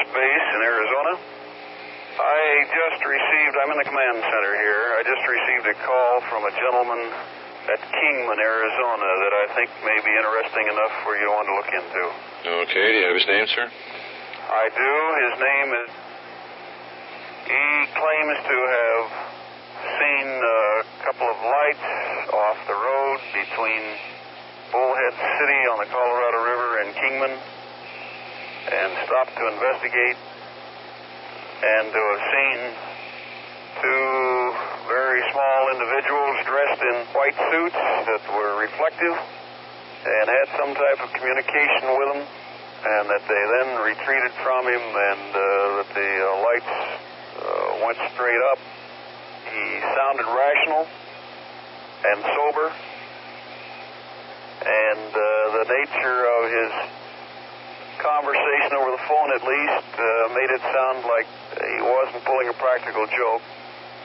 Force Base in Arizona. I'm in the command center here. I just received a call from a gentleman at Kingman, Arizona, that I think may be interesting enough for you to want to look into. Okay, do you have his name, sir? I do. His name is... He claims to have seen a couple of lights off the road between Bullhead City on the Colorado River and Kingman, and stopped to investigate, and to have seen two very small individuals dressed in white suits that were reflective and had some type of communication with them, and that they then retreated from him, and that the lights went straight up. He sounded rational and sober, and the nature of his conversation over the phone, at least, made it sound like he wasn't pulling a practical joke.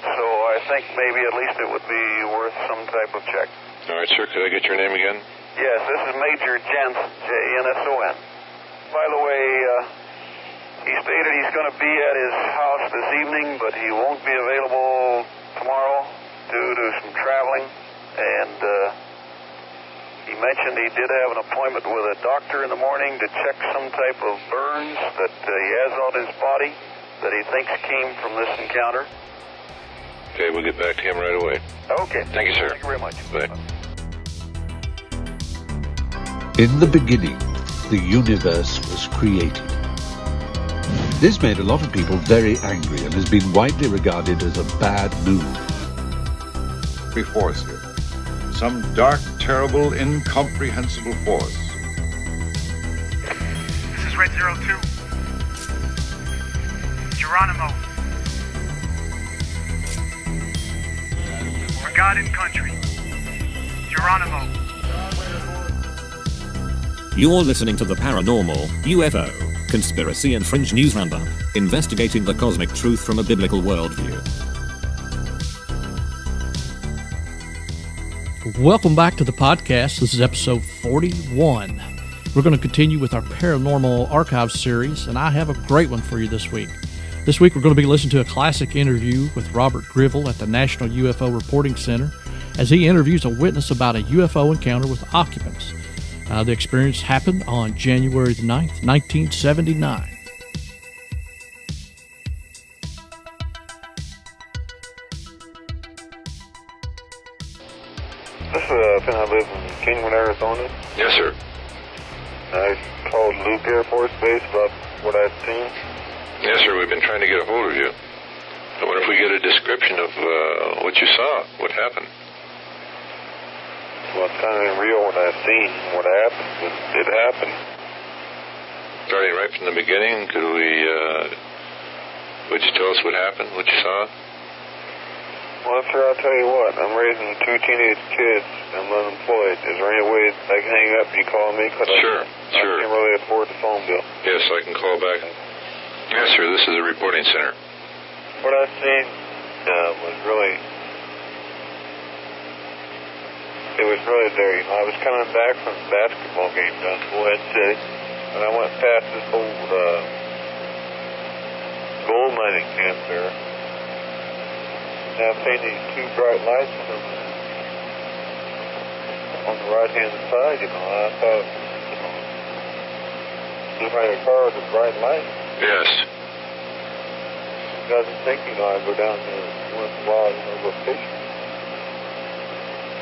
So I think maybe at least it would be worth some type of check. All right, sir. Could I get your name again? Yes, this is Major Jensen, J-N-S-O-N. By the way, he stated he's going to be at his house this evening, but he won't be available tomorrow due to some traveling. And he mentioned he did have an appointment with a doctor in the morning to check some type of burns that he has on his body that he thinks came from this encounter. Okay, we'll get back to him right away. Okay. Thank you, sir. Thank you very much. Bye. In the beginning, the universe was created. This made a lot of people very angry and has been widely regarded as a bad move. Force here. Some dark, terrible, incomprehensible force. This is Red 02. Geronimo. For God and country. Geronimo. You're listening to the Paranormal, UFO, Conspiracy and Fringe News Roundup, investigating the cosmic truth from a biblical worldview. Welcome back to the podcast. This is episode 41. We're going to continue with our Paranormal Archive series, and I have a great one for you this week. This week we're going to be listening to a classic interview with Robert Gribble at the National UFO Reporting Center as he interviews a witness about a UFO encounter with occupants. The experience happened on January the 9th, 1979. This is I live in Kingman, Arizona. Yes, sir. I called Luke Air Force Base about what I'd seen. Yes, sir. We've been trying to get a hold of you. I wonder if we get a description of what you saw, what happened. Well, it's kind of real what I've seen, what happened. It happened. Starting right from the beginning, would you tell us what happened, what you saw? Well, sir, I'll tell you what. I'm raising two teenage kids. I'm unemployed. Is there any way I can hang up and you call me? Sure. I can't really afford the phone bill. Yes, I can call back. Yes, sir. This is the reporting center. What I've seen was really... It was really there. You know, I was coming back from a basketball game down in Bullhead City, and I went past this old gold mining camp there. And I've seen these two bright lights on the right-hand side, you know. I thought, you know, just like a car with a bright light. Yes. I didn't think, you know, I'd go down there once in a while, you know, go fishing.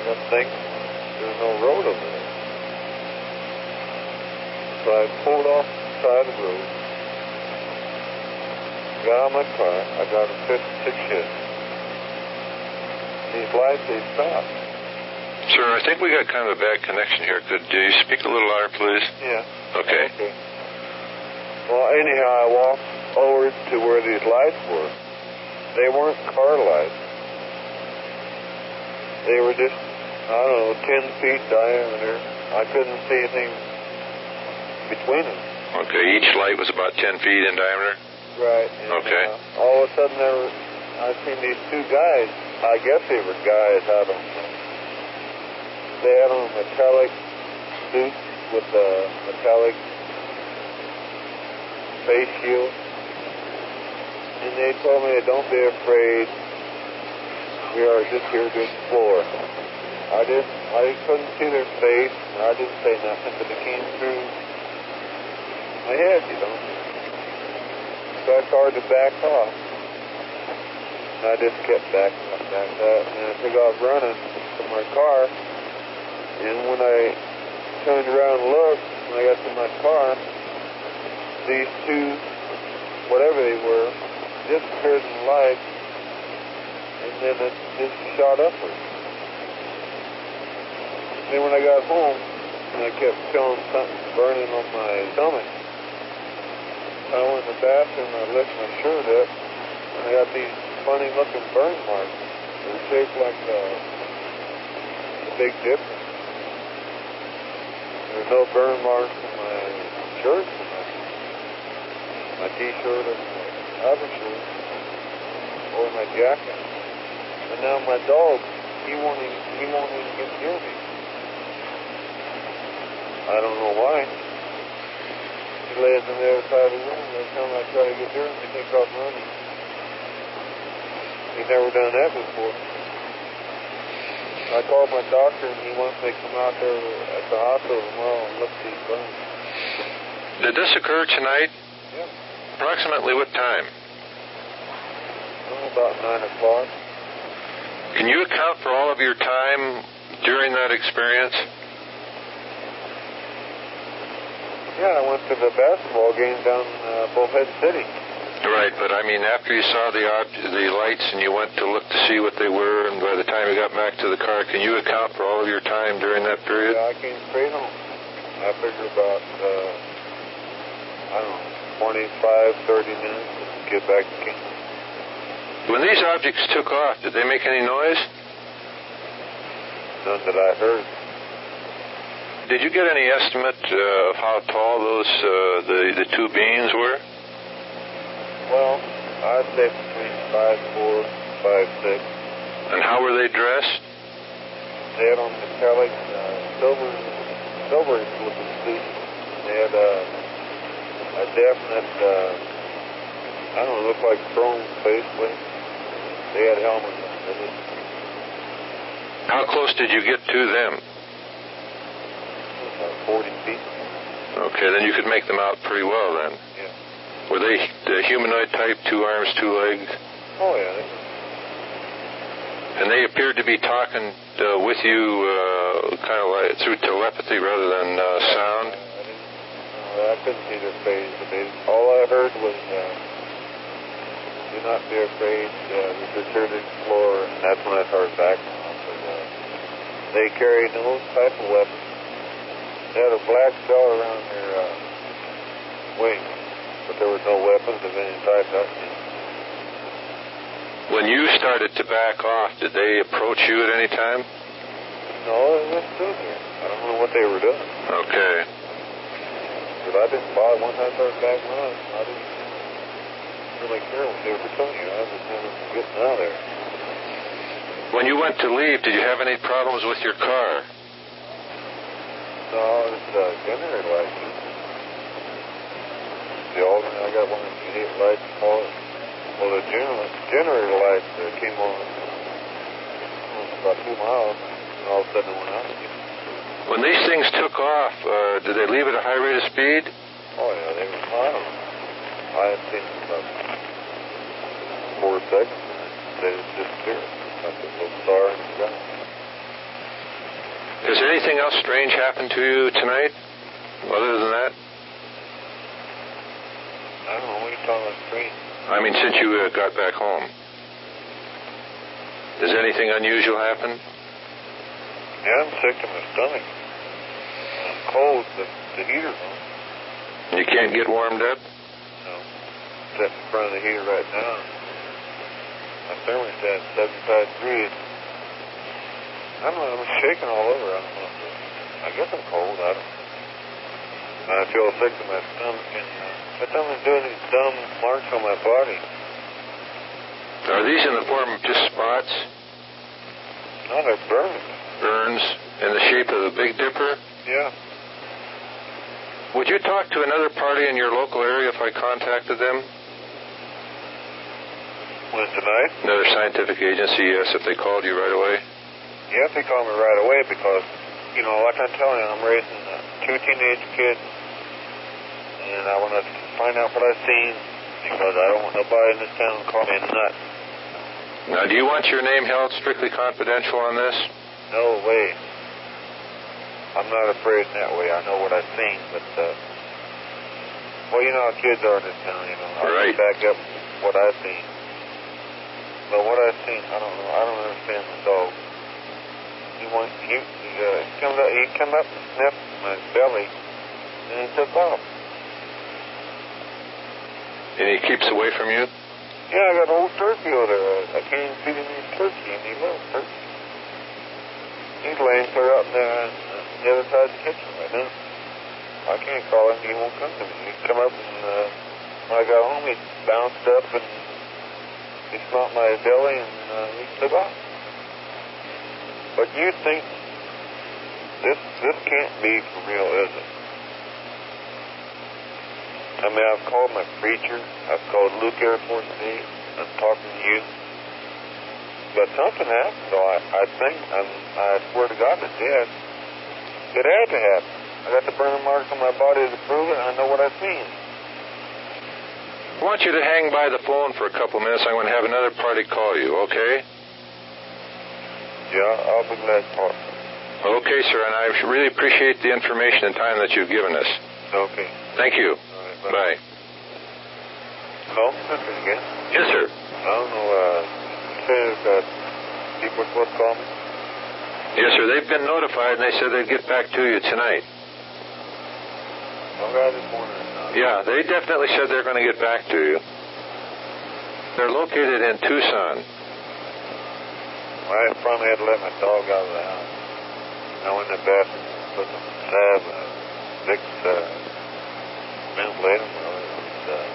I think there's no road over there. So I pulled off the side of the road, got out of my car, I got a 56 hit. These lights, they stopped. Sir, I think we got kind of a bad connection here. Could you speak a little louder, please? Yeah. Okay. Well, anyhow, I walked over to where these lights were. They weren't car lights. They were just, I don't know, 10 feet diameter. I couldn't see anything between them. Okay, each light was about 10 feet in diameter? Right. And, okay. All of a sudden, I seen these two guys. I guess they were guys, I don't know. They had on metallic suits with metallic face shield. And they told me, don't be afraid. We are just here to explore. I couldn't see their face, and I didn't say nothing, but it came through my head, you know. So it's hard to back off. And I just kept backing up, and I took off running to my car. And when I turned around and looked, when I got to my car, these two, whatever they were, disappeared in the light, and then it just shot upward. Then when I got home, and I kept feeling something burning on my stomach, I went in the bathroom and I lifted my shirt up, and I got these funny-looking burn marks. They were shaped like the Big Dipper. There's no burn marks on my shirt, my T-shirt, or my other shirt, or my jacket. And now my dog, he won't even get near me. I don't know why. He lays on the other side of the room. Every time I try to get near him, he takes off running. He's never done that before. I called my doctor, and he wants me to come out there at the hospital tomorrow and look at these burns. Did this occur tonight? Yeah. Approximately what time? About 9 o'clock. Can you account for all of your time during that experience? Yeah, I went to the basketball game down Bullhead City. Right, but I mean, after you saw the lights and you went to look to see what they were, and by the time you got back to the car, can you account for all of your time during that period? Yeah, I came straight home. I figured about, 25, 30 minutes to get back to camp. When these objects took off, did they make any noise? None that I heard. Did you get any estimate of how tall those the two beings were? Well, I'd say between 5'4", 5'6". And how were they dressed? They had on metallic, silver-looking suits. They had a definite, looked like chrome faceplate. They had helmets on. How close did you get to them? About 40 feet. Okay, then you could make them out pretty well then. Yeah. Were they the humanoid type, 2 arms, 2 legs? Oh, yeah. And they appeared to be talking with you kind of like through telepathy rather than sound? I couldn't see their face. All I heard was, do not be afraid, we're here to explore, and that's when I started backing off. They carried no type of weapon. They had a black belt around their wing, but there were no weapons of any type. When you started to back off, did they approach you at any time? No, they were still there. I don't know what they were doing. Okay. But I didn't bother. Once I started backing off, I didn't really care what they were telling you. I was just getting out of there. When you went to leave, did you have any problems with your car? No, it's generator lights. I got one of the immediate lights on. Well, the generator lights came on about 2 miles, and all of a sudden it went out again. When these things took off, did they leave at a high rate of speed? Oh, yeah, they were fine. I had seen them about 4 seconds, and they just disappeared. Like a little star in the sky. Has anything else strange happened to you tonight, other than that? I don't know, what are you talking about strange? I mean, since you got back home. Does anything unusual happen? Yeah, I'm sick to my stomach. I'm cold, but the heater's on. You can't get warmed up? No. I'm sitting in front of the heater right now. My thermostat's 75 degrees. I don't know, I'm shaking all over. I don't know. I guess I'm cold. I don't know. I feel sick to my stomach, and every time I'm doing these dumb marks on my body. Are these in the form of just spots? No, they're burns. Burns in the shape of the Big Dipper? Yeah. Would you talk to another party in your local area if I contacted them? Was tonight? Another scientific agency, yes, if they called you right away? Yes, they called me right away because, you know, like I'm telling you, I'm raising 2 teenage kids, and I want to find out what I've seen because I don't want nobody in this town to call me a nut. Now, do you want your name held strictly confidential on this? No way. I'm not afraid in that way. I know what I've seen, but, well, you know how kids are in this town, you know. Right. I back up what I've seen. But what I've seen, I don't know. I don't understand the dog. He come up and sniffed my belly, and he took off. And he keeps away from you? Yeah, I got an old turkey over there. I can't even feed him any turkey, and he loves turkey. He's laying clear out there on the other side of the kitchen right now. I can't call him. He won't come to me. He come up, and when I got home, he bounced up, and he smelled my belly, and he took off. But you think this can't be for real, is it? I mean, I've called my preacher. I've called Luke Airport today. I'm talking to you. But something happened, so I think, I swear to God it did. It had to happen. I got the burn marks on my body to prove it, and I know what I've seen. I want you to hang by the phone for a couple minutes. I'm going to have another party call you, okay? Yeah, I'll be glad to talk. Okay, sir, and I really appreciate the information and time that you've given us. Okay. Thank you. All right, bye. Hello? This is again. Yes, sir. I don't know, people are supposed to call me? Yes, sir. They've been notified, and they said they'd get back to you tonight. Okay, I just wondering. Yeah, they definitely said they're going to get back to you. They're located in Tucson. I finally had to let my dog out of the house. I went in the bathroom, put some salve, Vicks, ventilator,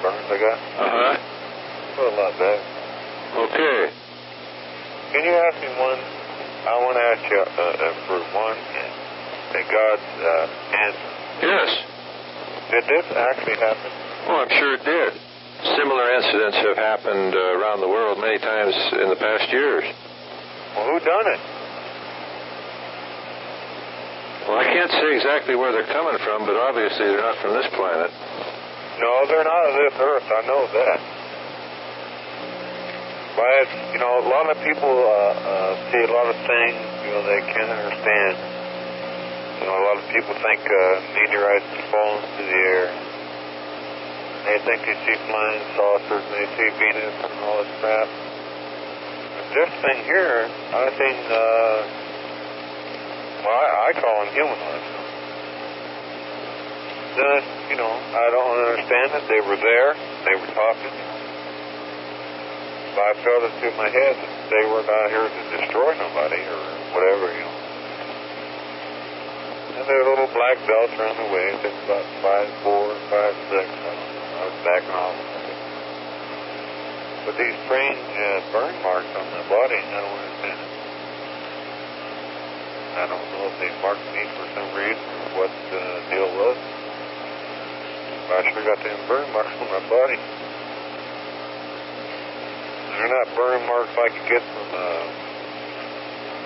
burns I got. Uh-huh. Feel a lot better. Okay. Can you ask me one? I want to ask you for one, that God's answer. Yes. Did this actually happen? Well, I'm sure it did. Similar incidents have happened around the world many times in the past years. Well, who done it? Well, I can't say exactly where they're coming from, but obviously they're not from this planet. No, they're not of this earth. I know that. But, you know, a lot of people see a lot of things, you know, they can't understand. You know, a lot of people think meteorites fall into the air. They think they see flying saucers and they see Venus and all this crap. This thing here, I think, well, I call them humanoids. Then, you know, I don't understand it. They were there. They were talking. But I felt it through my head that they were not here to destroy nobody or whatever, you know. And there are little black belts around the waist. It's about 5'4", 5'6". I don't know. I was backing off. But these strange burn marks on my body, I don't understand it. I don't know if they marked me for some reason or what the deal was. But I sure got them burn marks on my body. They're not burn marks like you get from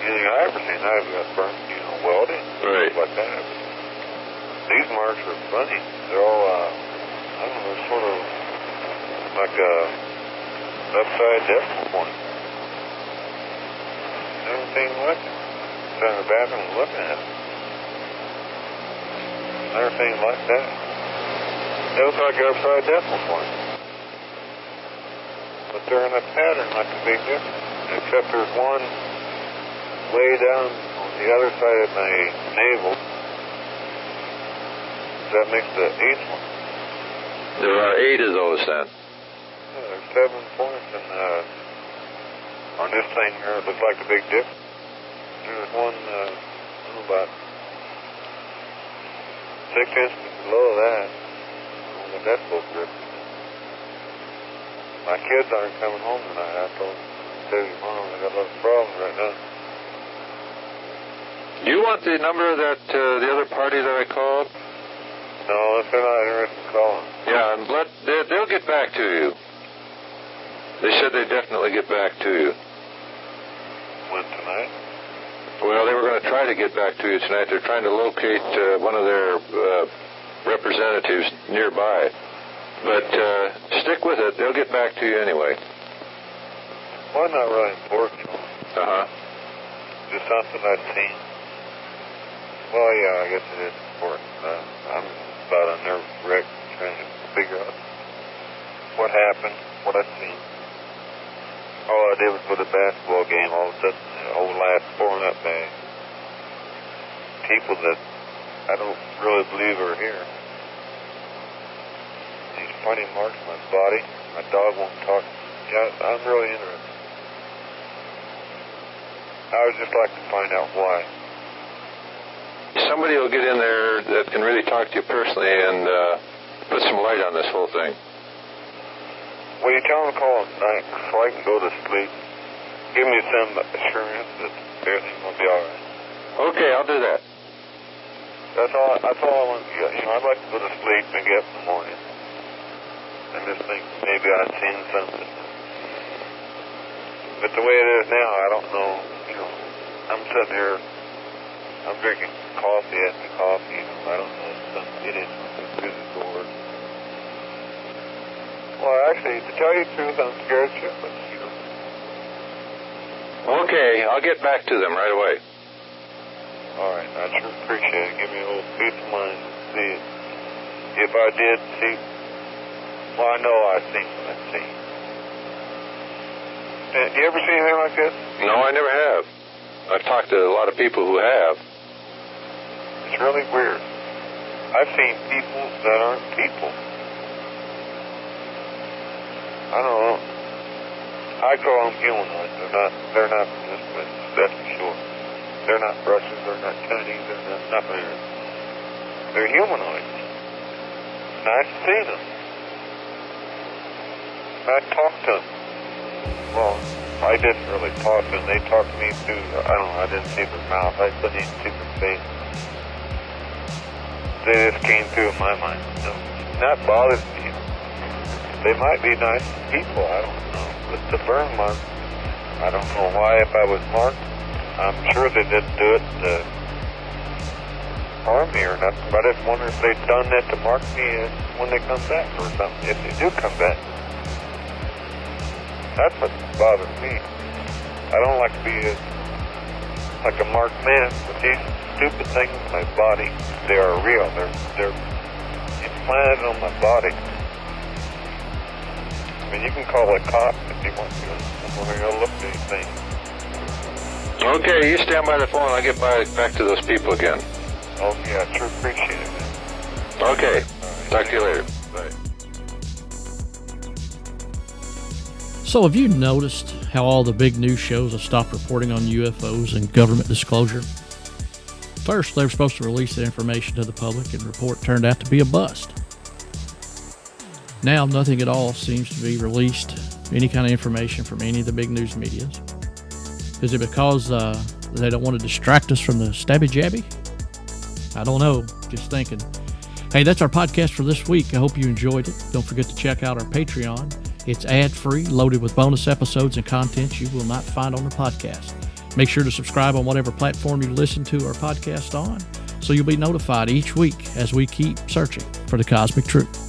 anything I've ever seen. I've got burned, you know, welding, right, like that. These marks are funny. They're all, I don't know, sort of like a upside decimal point. Everything like it. In the bathroom and looking at it. Everything like that. It looks like an upside decimal point. But they're in a pattern like a big difference. Except there's one way down on the other side of my navel. That makes the 8th one. There are 8 of those then. Yeah, there's 7 points, and on this thing here, it looks like a big difference. There's one, about 6 inches below that. But that's supposed to be. My kids aren't coming home tonight. I told them, tell your mom, I got a lot of problems right now. Do you want the number that the other party that I called? No, if they're not interested in calling. Yeah, and they'll get back to you. They said they'd definitely get back to you. When, tonight? Well, they were going to try to get back to you tonight. They're trying to locate one of their representatives nearby. But stick with it. They'll get back to you anyway. Well, not really important. Uh-huh. Just something I've seen. Well, yeah, I guess it is important. I'm about a nervous wreck trying to figure out what happened, what I've seen. All I did was with a basketball game, all of a sudden, the whole last pouring up by people that I don't really believe are here. These funny marks on my body. My dog won't talk. Yeah, I'm really interested. I would just like to find out why. Somebody will get in there that can really talk to you personally and put some light on this whole thing. Will you tell them to call at night so I can go to sleep? Give me some assurance that everything's going to be all right. Okay, I'll do that. That's all I want to get. I'd like to go to sleep and get up in the morning and just think maybe I've seen something. But the way it is now, I don't know. I'm sitting here, I'm drinking coffee after coffee. I don't know if some idiot through the door. Well, actually, to tell you the truth, I'm scared shitless, Okay, I'll get back to them right away. All right, I sure appreciate it. Give me a little peace of mind to see it. If I did see, well, I know I've seen what I've seen. You ever see anything like this? No, I never have. I've talked to a lot of people who have. It's really weird. I've seen people that aren't people. I don't know. I call them humanoids. They're not from this place, that's for sure. They're not Russians, they're not Chinese, they're not nothing. They're humanoids. Nice to see them. I talked to them. Well, I didn't really talk to them. They talked to me through, I don't know, I didn't see their mouth. I couldn't even see their face. They just came through in my mind. So, that bothers me. They might be nice people, I don't know. But the burn mark, I don't know why. If I was marked, I'm sure they didn't do it to harm me or nothing. But I just wonder if they've done that to mark me when they come back or something. If they do come back. That's what bothers me. I don't like to be like a marked man, but these stupid things in my body, they are real. They're implanted on my body. I mean, you can call a cop if you want to. I'm going to go look at these things. Okay, you stand by the phone. I'll get back to those people again. Oh, yeah, I sure appreciate it, man. Okay. Talk to you later. Bye. So have you noticed how all the big news shows have stopped reporting on UFOs and government disclosure? First, they were supposed to release the information to the public, and the report turned out to be a bust. Now, nothing at all seems to be released, any kind of information from any of the big news medias. Is it because they don't want to distract us from the stabby-jabby? I don't know, just thinking. Hey, that's our podcast for this week. I hope you enjoyed it. Don't forget to check out our Patreon. It's ad-free, loaded with bonus episodes and content you will not find on the podcast. Make sure to subscribe on whatever platform you listen to our podcast on, so you'll be notified each week as we keep searching for the cosmic truth.